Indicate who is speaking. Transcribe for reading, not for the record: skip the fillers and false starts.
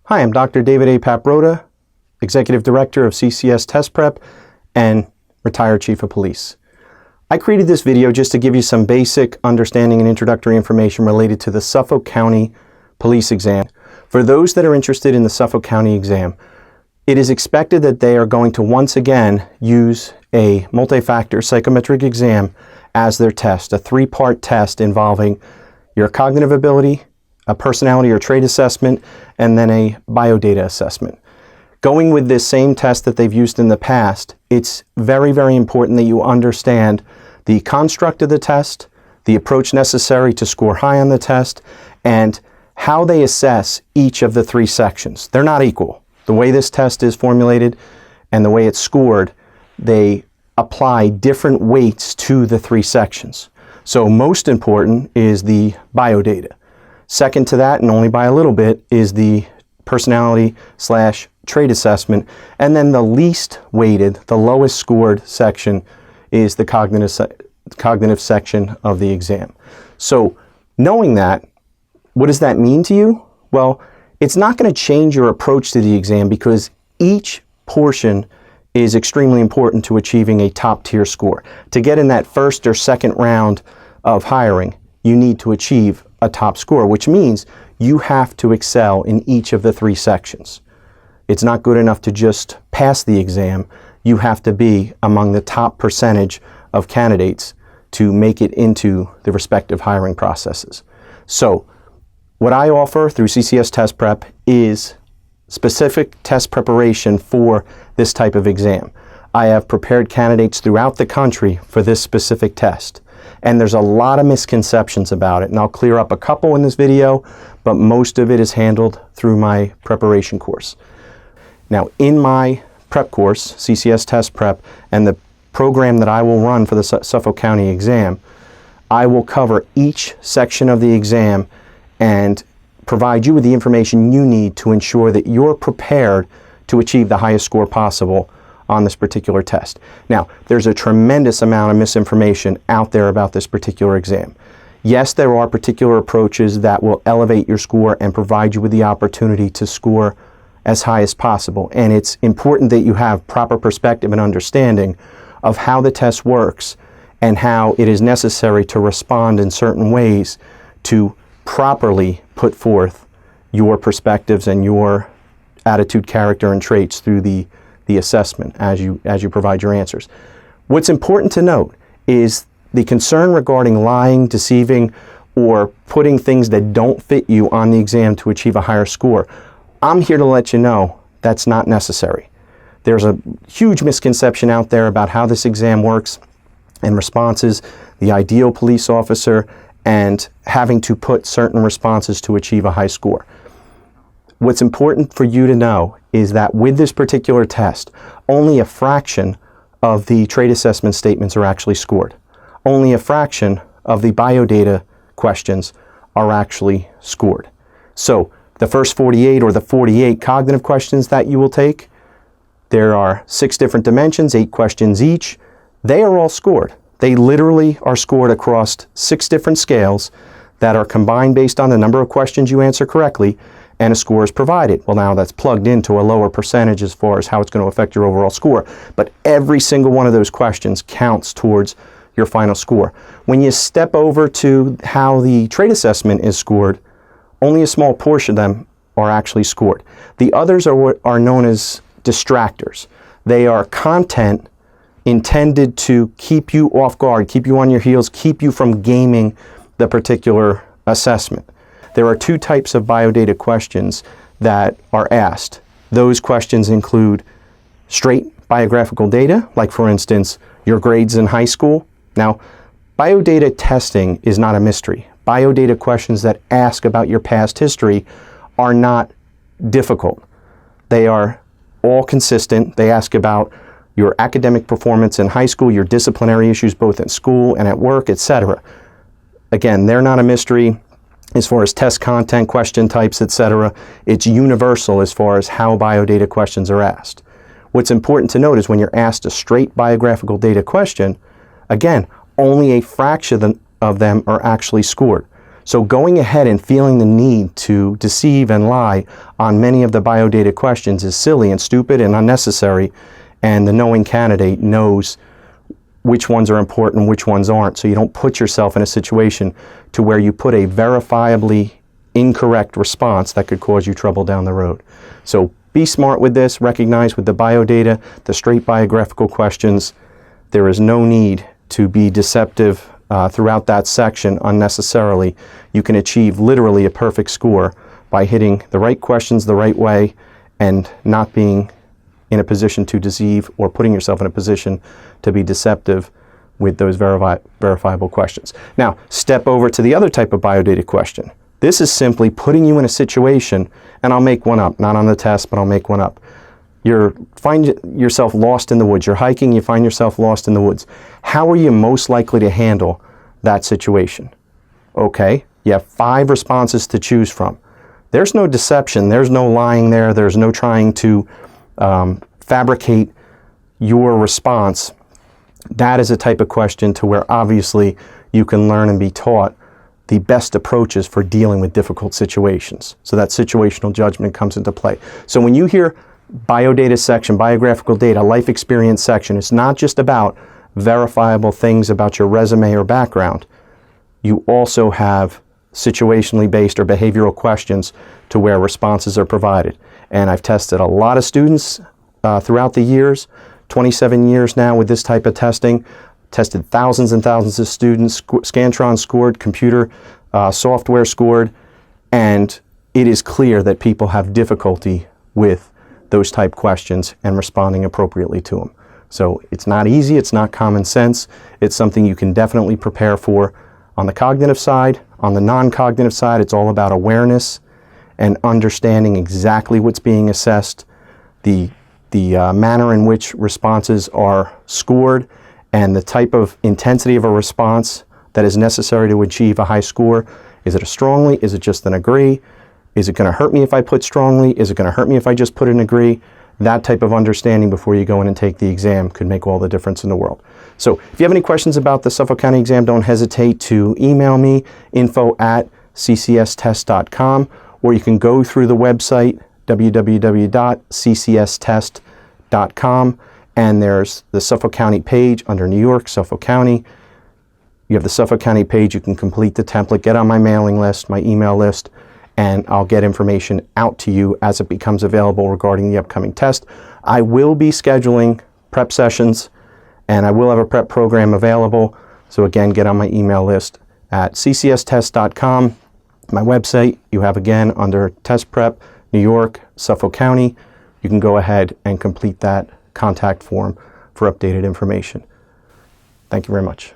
Speaker 1: Hi, I'm Dr. David A. Paprota, Executive Director of CCS Test Prep and retired Chief of Police. I created this video just to give you some basic understanding and introductory information related to the Suffolk County police exam. For those that are interested in the Suffolk County exam, it is expected that they are going to once again use a multi-factor psychometric exam as their test, a three-part test involving your cognitive ability, a personality or trait assessment, and then a BioData assessment. Going with this same test that they've used in the past, it's very, very important that you understand the construct of the test, the approach necessary to score high on the test, and how they assess each of the three sections. They're not equal. The way this test is formulated and the way it's scored, they apply different weights to the three sections. So most important is the BioData. Second to that, and only by a little bit, is the personality/trait assessment. And then the least weighted, the lowest scored section is the cognitive section of the exam. So knowing that, what does that mean to you? Well, it's not going to change your approach to the exam because each portion is extremely important to achieving a top tier score. To get in that first or second round of hiring, you need to achieve a top score, which means you have to excel in each of the three sections. It's not good enough to just pass the exam. You have to be among the top percentage of candidates to make it into the respective hiring processes. So what I offer through CCS Test Prep is specific test preparation for this type of exam. I have prepared candidates throughout the country for this specific test. And there's a lot of misconceptions about it, and I'll clear up a couple in this video, but most of it is handled through my preparation course. Now, in my prep course, CCS Test Prep, and the program that I will run for the Suffolk County exam, I will cover each section of the exam and provide you with the information you need to ensure that you're prepared to achieve the highest score possible on this particular test. Now, there's a tremendous amount of misinformation out there about this particular exam. Yes, there are particular approaches that will elevate your score and provide you with the opportunity to score as high as possible. And it's important that you have proper perspective and understanding of how the test works and how it is necessary to respond in certain ways to properly put forth your perspectives and your attitude, character, and traits through the assessment as you provide your answers. What's important to note is the concern regarding lying, deceiving, or putting things that don't fit you on the exam to achieve a higher score. I'm here to let you know that's not necessary. There's a huge misconception out there about how this exam works and responses, the ideal police officer, and having to put certain responses to achieve a high score. What's important for you to know is that with this particular test, only a fraction of the trait assessment statements are actually scored. Only a fraction of the BioData questions are actually scored. So the first 48 or the 48 cognitive questions that you will take, there are 6 different dimensions, 8 questions each. They are all scored. They literally are scored across 6 different scales that are combined based on the number of questions you answer correctly, and a score is provided. Well, now that's plugged into a lower percentage as far as how it's going to affect your overall score. But every single one of those questions counts towards your final score. When you step over to how the trait assessment is scored, only a small portion of them are actually scored. The others are what are known as distractors. They are content intended to keep you off guard, keep you on your heels, keep you from gaming the particular assessment. There are 2 types of BioData questions that are asked. Those questions include straight biographical data, like for instance, your grades in high school. Now, BioData testing is not a mystery. BioData questions that ask about your past history are not difficult. They are all consistent. They ask about your academic performance in high school, your disciplinary issues both in school and at work, etc. Again, they're not a mystery. As far as test content, question types, etc., it's universal as far as how BioData questions are asked. What's important to note is when you're asked a straight biographical data question, again, only a fraction of them are actually scored. So going ahead and feeling the need to deceive and lie on many of the BioData questions is silly and stupid and unnecessary, and the knowing candidate knows which ones are important, which ones aren't, so you don't put yourself in a situation to where you put a verifiably incorrect response that could cause you trouble down the road. So be smart with this. Recognize with the BioData, the straight biographical questions, there is no need to be deceptive throughout that section unnecessarily. You can achieve literally a perfect score by hitting the right questions the right way and not being in a position to deceive or putting yourself in a position to be deceptive with those verifiable questions. Now, step over to the other type of BioData question. This is simply putting you in a situation, and I'll make one up, not on the test, but I'll make one up. You find yourself lost in the woods. You're hiking, you find yourself lost in the woods. How are you most likely to handle that situation? Okay, you have 5 responses to choose from. There's no deception, there's no lying there, there's no trying to fabricate your response. That is a type of question to where obviously you can learn and be taught the best approaches for dealing with difficult situations. So that situational judgment comes into play. So when you hear BioData section, biographical data, life experience section, it's not just about verifiable things about your resume or background. You also have situationally based or behavioral questions to where responses are provided. And I've tested a lot of students throughout the years, 27 years now with this type of testing, tested thousands and thousands of students, Scantron scored, computer software scored, and it is clear that people have difficulty with those type questions and responding appropriately to them. So it's not easy, it's not common sense, it's something you can definitely prepare for. On the cognitive side, on the non-cognitive side, it's all about awareness and understanding exactly what's being assessed, the manner in which responses are scored, and the type of intensity of a response that is necessary to achieve a high score. Is it a strongly? Is it just an agree? Is it going to hurt me if I put strongly? Is it going to hurt me if I just put an agree? That type of understanding before you go in and take the exam could make all the difference in the world. So if you have any questions about the Suffolk County exam, don't hesitate to email me, info@ccsTest.com, or you can go through the website, www.ccsTest.com, and there's the Suffolk County page under New York, Suffolk County. You have the Suffolk County page. You can complete the template, get on my mailing list, my email list, and I'll get information out to you as it becomes available regarding the upcoming test. I will be scheduling prep sessions, and I will have a prep program available. So again, get on my email list at ccsTest.com. My website, you have again under Test Prep, New York, Suffolk County. You can go ahead and complete that contact form for updated information. Thank you very much.